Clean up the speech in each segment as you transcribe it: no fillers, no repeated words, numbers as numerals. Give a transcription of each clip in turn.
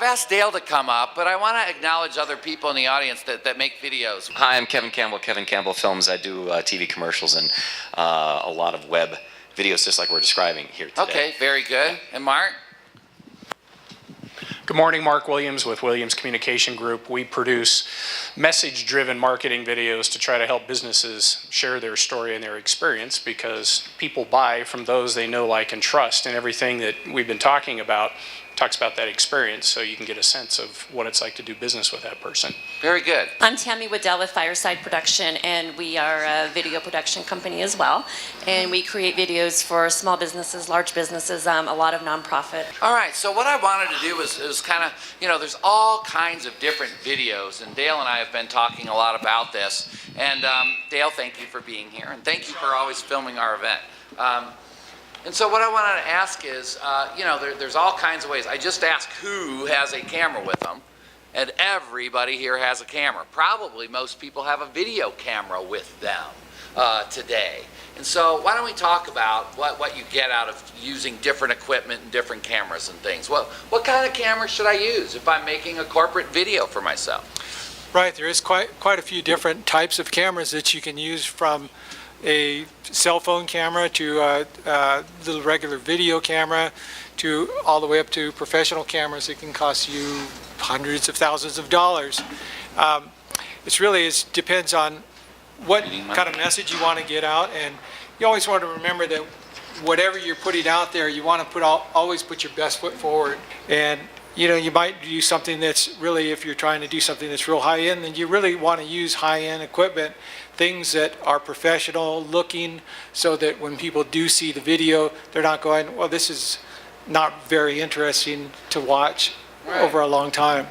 asked Dale to come up, but I want to acknowledge other people in the audience that make videos. Hi, I'm Kevin Campbell, Kevin Campbell Films. I do TV commercials and a lot of web videos, just like we're describing here today. Okay, very good. And Mark? Good morning, Mark Williams with Williams Communication Group. We produce message-driven marketing videos to try to help businesses share their story and their experience, because people buy from those they know, like, and trust, and everything that we've been talking about talks about that experience, so you can get a sense of what it's like to do business with that person. Very good. I'm Tammy Waddell with Fireside Production, and we are a video production company as well. And we create videos for small businesses, large businesses, a lot of nonprofit. All right, so what I wanted to do was kind of, there's all kinds of different videos, and Dale and I have been talking a lot about this. And Dale, thank you for being here, and thank you for always filming our event. And so what I wanted to ask is, there's all kinds of ways. I just asked who has a camera with them, and everybody here has a camera. Probably most people have a video camera with them today. And so why don't we talk about what you get out of using different equipment and different cameras and things. What kind of camera should I use if I'm making a corporate video for myself? Right, there is quite a few different types of cameras that you can use, from a cell phone camera to a little regular video camera, to all the way up to professional cameras that can cost you hundreds of thousands of dollars. It depends on what kind of message you want to get out, and you always want to remember that whatever you're putting out there, you want to always put your best foot forward. And you might do something that's really, if you're trying to do something that's real high end, then you really want to use high end equipment, things that are professional looking, so that when people do see the video, they're not going, well, this is not very interesting to watch over a long time.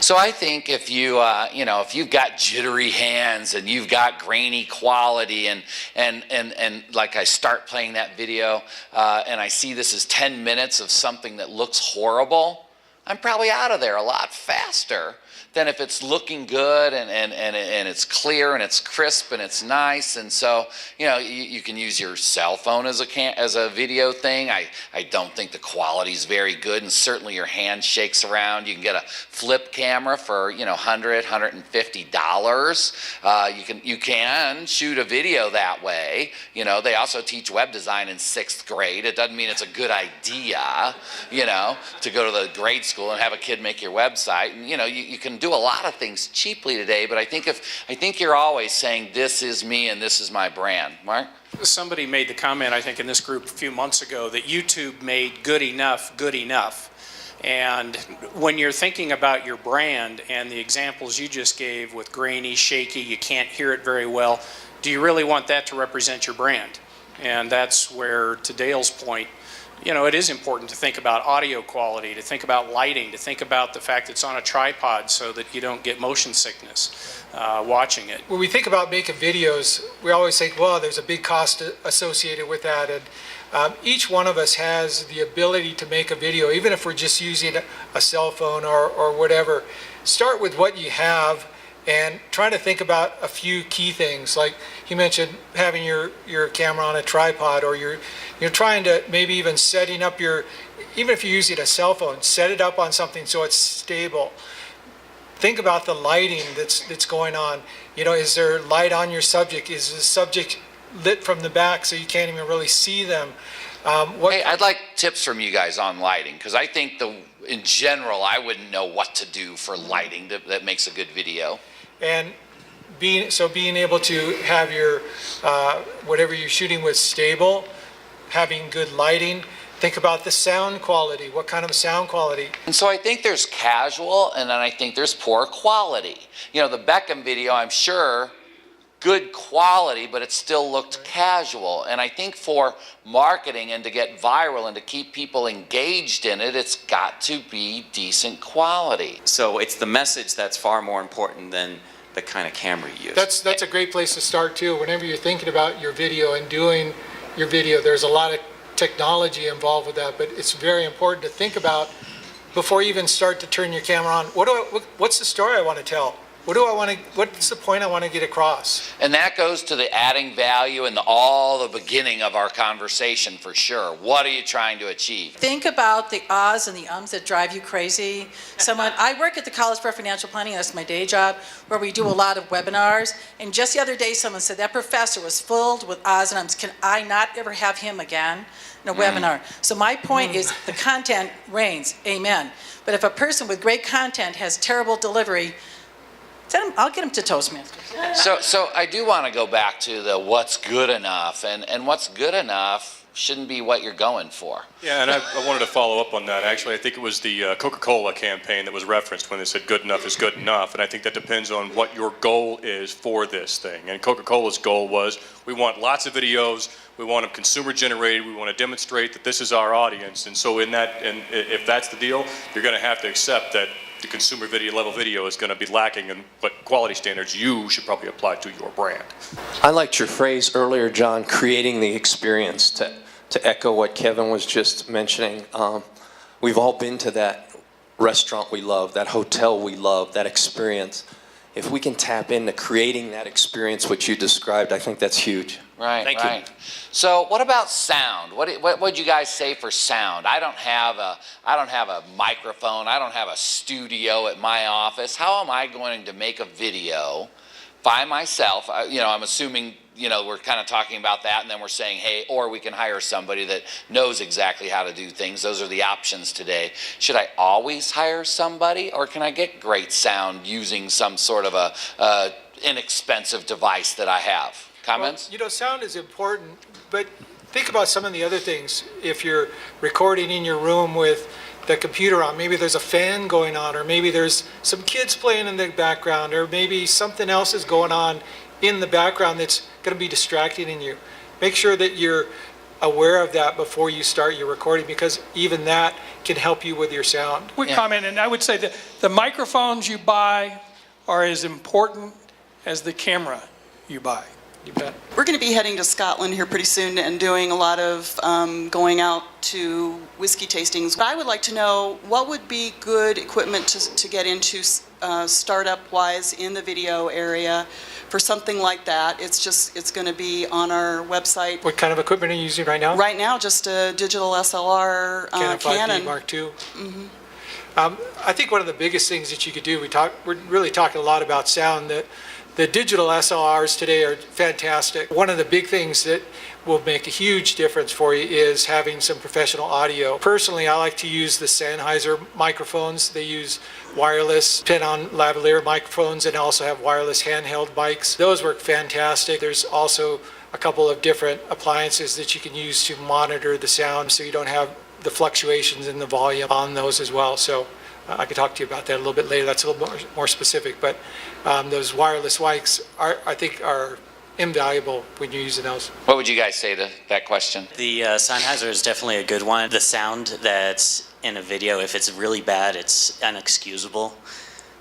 So I think if if you've got jittery hands and you've got grainy quality, and like I start playing that video and I see this is 10 minutes of something that looks horrible, I'm probably out of there a lot faster than if it's looking good and it's clear and it's crisp and it's nice. And so you can use your cell phone as a video thing. I don't think the quality is very good, and certainly your hand shakes around. You can get a flip camera for $100, $150. You can shoot a video that way. They also teach web design in 6th grade. It doesn't mean it's a good idea to go to the grade school and have a kid make your website. And you can do a lot of things cheaply today, but I think you're always saying, this is me and this is my brand. Mark? Somebody made the comment, I think, in this group a few months ago, that YouTube made good enough good enough. And when you're thinking about your brand and the examples you just gave with grainy, shaky, you can't hear it very well, do you really want that to represent your brand? And that's where, to Dale's point, it is important to think about audio quality, to think about lighting, to think about the fact it's on a tripod so that you don't get motion sickness watching it. When we think about making videos, we always think, well, there's a big cost associated with that. And each one of us has the ability to make a video, even if we're just using a cell phone or whatever. Start with what you have and try to think about a few key things. Like he mentioned, having your camera on a tripod, or you're trying to maybe even setting up even if you're using a cell phone, set it up on something so it's stable. Think about the lighting that's going on. Is there light on your subject? Is the subject lit from the back so you can't even really see them? Hey, I'd like tips from you guys on lighting, because I think in general, I wouldn't know what to do for lighting that makes a good video. And being able to have your whatever you're shooting with stable, having good lighting. Think about the sound quality. What kind of sound quality? And so I think there's casual, and then I think there's poor quality. The Beckham video, I'm sure, good quality, but it still looked casual. And I think for marketing and to get viral and to keep people engaged in it, it's got to be decent quality. So it's the message that's far more important than the kind of camera you use. That's a great place to start too. Whenever you're thinking about your video and doing your video, there's a lot of technology involved with that, but it's very important to think about before you even start to turn your camera on. What's the story I want to tell? what's the point I want to get across? And that goes to the adding value and all the beginning of our conversation for sure. What are you trying to achieve? Think about the ahs and the ums that drive you crazy. I work at the College for Financial Planning, that's my day job, where we do a lot of webinars. And just the other day, someone said that professor was filled with ahs and ums. Can I not ever have him again in a webinar? So my point is the content reigns, amen. But if a person with great content has terrible delivery, I'll get him to Toastmasters. So I do want to go back to the what's good enough, and what's good enough shouldn't be what you're going for. Yeah, and I wanted to follow up on that. Actually, I think it was the Coca-Cola campaign that was referenced when they said good enough is good enough, and I think that depends on what your goal is for this thing. And Coca-Cola's goal was, we want lots of videos, we want them consumer generated, we want to demonstrate that this is our audience, and so if that's the deal, you're going to have to accept that the consumer video level video is going to be lacking in what quality standards you should probably apply to your brand. I liked your phrase earlier, John, creating the experience, to echo what Kevin was just mentioning. We've all been to that restaurant we love, that hotel we love, that experience. If we can tap into creating that experience which you described, I think that's huge. Right, Thank right. you. So what about sound? What would you guys say for sound? I don't have a microphone. I don't have a studio at my office. How am I going to make a video by myself? I'm assuming, we're kind of talking about that, and then we're saying, hey, or we can hire somebody that knows exactly how to do things. Those are the options today. Should I always hire somebody, or can I get great sound using some sort of a inexpensive device that I have? Comments? Well, sound is important, but think about some of the other things. If you're recording in your room with the computer on, maybe there's a fan going on, or maybe there's some kids playing in the background, or maybe something else is going on in the background that's going to be distracting in you. Make sure that you're aware of that before you start your recording, because even that can help you with your sound. Quick comment, and I would say that the microphones you buy are as important as the camera you buy. You bet. We're going to be heading to Scotland here pretty soon and doing a lot of going out to whiskey tastings. But I would like to know what would be good equipment to get into startup-wise in the video area for something like that. It's going to be on our website. What kind of equipment are you using right now? Right now, just a digital SLR Canon 5D Mark II. Mm-hmm. I think one of the biggest things that you could do, we're really talking a lot about sound, that the digital SLRs today are fantastic. One of the big things that will make a huge difference for you is having some professional audio. Personally, I like to use the Sennheiser microphones. They use wireless pin-on lavalier microphones and also have wireless handheld mics. Those work fantastic. There's also a couple of different appliances that you can use to monitor the sound so you don't have the fluctuations in the volume on those as well. So I could talk to you about that a little bit later. That's a little more specific, but those wireless mics I think are invaluable when you're using those. What would you guys say to that question? The Sennheiser is definitely a good one. The sound that's in a video, if it's really bad, it's inexcusable,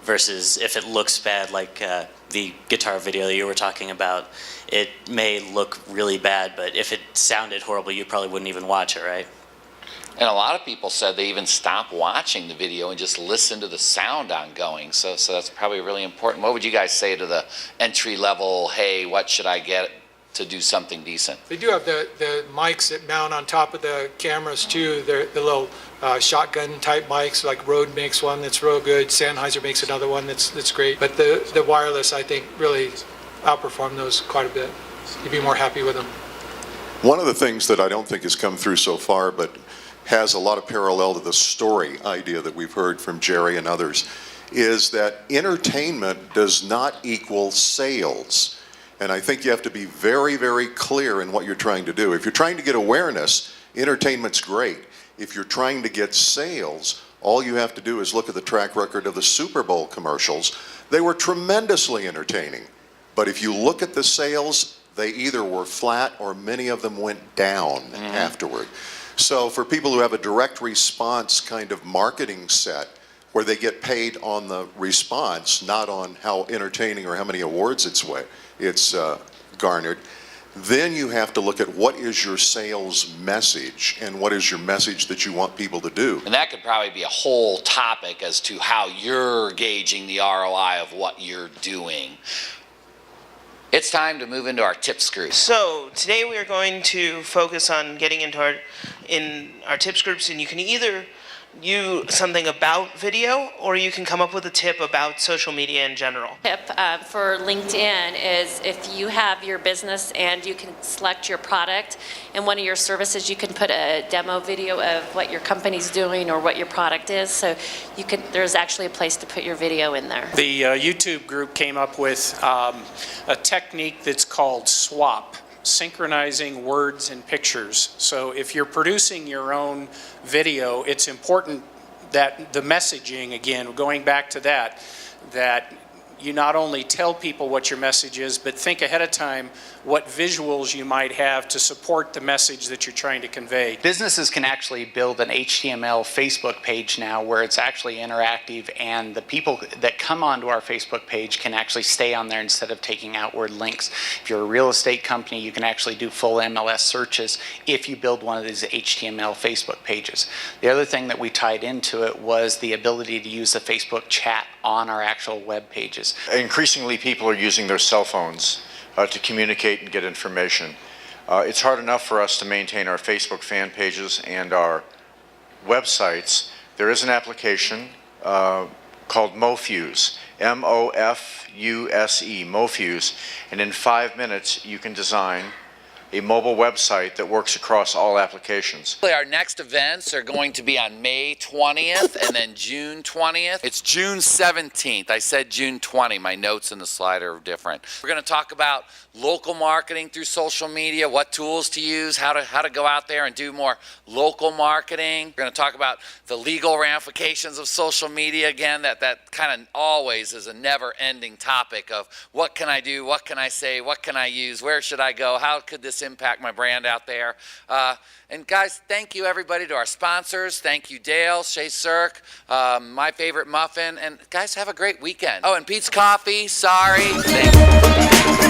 versus if it looks bad, like the guitar video that you were talking about, it may look really bad, but if it sounded horrible, you probably wouldn't even watch it, right? And a lot of people said they even stop watching the video and just listen to the sound ongoing. So that's probably really important. What would you guys say to the entry level, hey, what should I get to do something decent? They do have the mics that mount on top of the cameras too. They're the little shotgun type mics, like Rode makes one that's real good. Sennheiser makes another one that's great. But the wireless, I think, really outperform those quite a bit. You'd be more happy with them. One of the things that I don't think has come through so far, but has a lot of parallel to the story idea that we've heard from Jerry and others, is that entertainment does not equal sales. And I think you have to be very, very clear in what you're trying to do. If you're trying to get awareness, entertainment's great. If you're trying to get sales, all you have to do is look at the track record of the Super Bowl commercials. They were tremendously entertaining. But if you look at the sales, they either were flat or many of them went down afterward. So for people who have a direct response kind of marketing set where they get paid on the response, not on how entertaining or how many awards it's garnered, Then you have to look at what is your sales message and what is your message that you want people to do. And that could probably be a whole topic as to how you're gauging the ROI of what you're doing. It's time to move into our tips group. So today we are going to focus on getting into our tips groups, and you can either use something about video or you can come up with a tip about social media in general. Tip for LinkedIn is if you have your business and you can select your product and one of your services, you can put a demo video of what your company's doing or what your product is. So you can, there's actually a place to put your video in there. The YouTube group came up with a technique that's called swap, synchronizing words and pictures. So if you're producing your own video, it's important that the messaging, again, going back to that you not only tell people what your message is, but think ahead of time what visuals you might have to support the message that you're trying to convey. Businesses can actually build an HTML Facebook page now where it's actually interactive, and the people that come onto our Facebook page can actually stay on there instead of taking outward links. If you're a real estate company, you can actually do full MLS searches if you build one of these HTML Facebook pages. The other thing that we tied into it was the ability to use the Facebook chat on our actual web pages. Increasingly, people are using their cell phones to communicate and get information. It's hard enough for us to maintain our Facebook fan pages and our websites. There is an application called Mofuse, M-O-F-U-S-E, Mofuse, and in 5 minutes you can design a mobile website that works across all applications. Our next events are going to be on May 20th and then June 20th. It's June 17th. I said June 20. My notes in the slide are different. We're going to talk about local marketing through social media, what tools to use, how to go out there and do more local marketing. We're going to talk about the legal ramifications of social media. Again, that kind of always is a never-ending topic of what can I do, what can I say, what can I use, where should I go, how could this impact my brand out there. And guys, thank you everybody to our sponsors. Thank you Dale, Shea Cirque, My Favorite Muffin, and guys have a great weekend. Oh, and Pete's Coffee, sorry. Thank you.